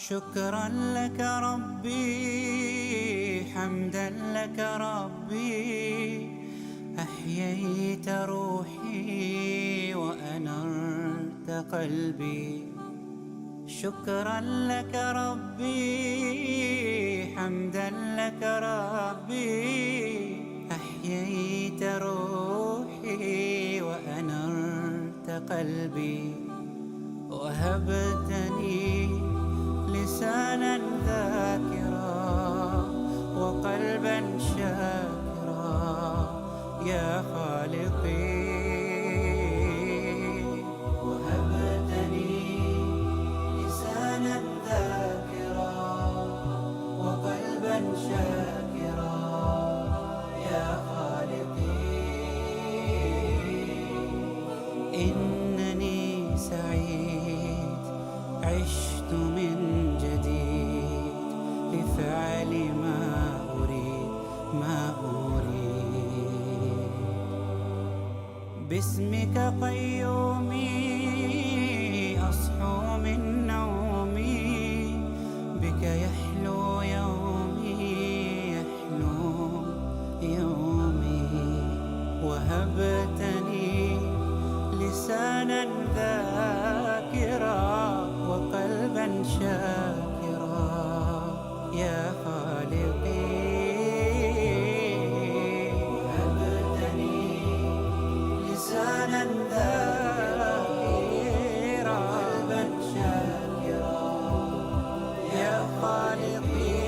شكرا لك ربي، حمدا لك ربي، أحييت روحي وأنرت قلبي. شكرا لك ربي، حمدا لك ربي، أحييت روحي وأنرت قلبي. وهبتني لسانا ذاكرا وقلبا شاكرا يا خالقي. وهبتني لسانا ذاكرا وقلبا شاكرا يا خالقي. إنني سعيد عشت من جديد لفعل ما أريد باسمك قيومي أصحو من نومي، بك يحلو يومي. وهبتني لسانا ذاكرا وقلبا شاكرا يا خالقي. وهبتني لسانا ذاكرا وقلبا شاكرا يا خالقي.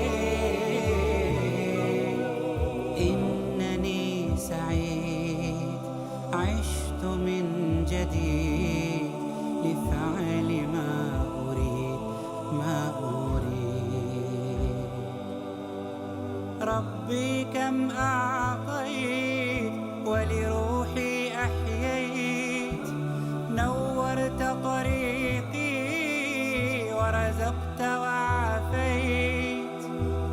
إنني سعيد عشت من جديد لفعل ما أريد ربي كم أعطيت ولروحي أحييت، نورت طريقي ورزقت وعافيت.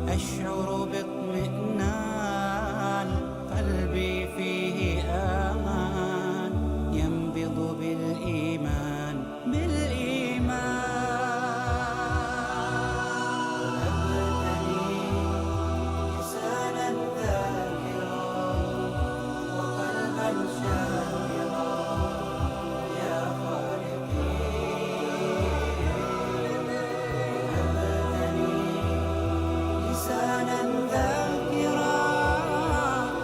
أشعر باطمئنان قلبي فيه آمان، ينبض بالإيمان. وهبتني لسانا ذاكرا وقلبا شاكرا يا خالقي. وهبتني لسانا ذاكرا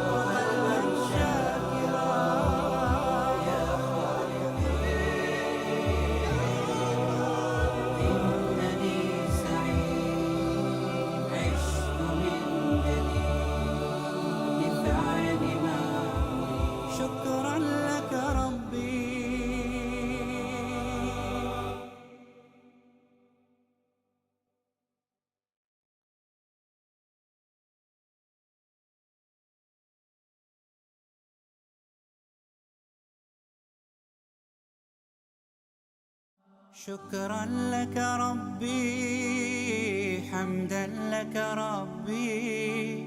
وقلبا شاكرا يا خالقي. إنني سعيد عشت من جديد لفعل ما أريد. شكرا لك ربي. شكرا لك ربي، حمدا لك ربي،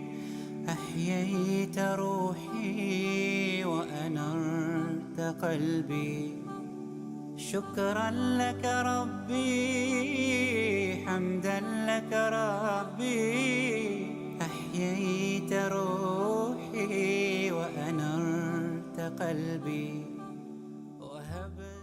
أحييت روحي وأنرت قلبي. شكرا لك ربي، حمدا لك ربي، أحييت روحي وأنرت قلبي. وهبت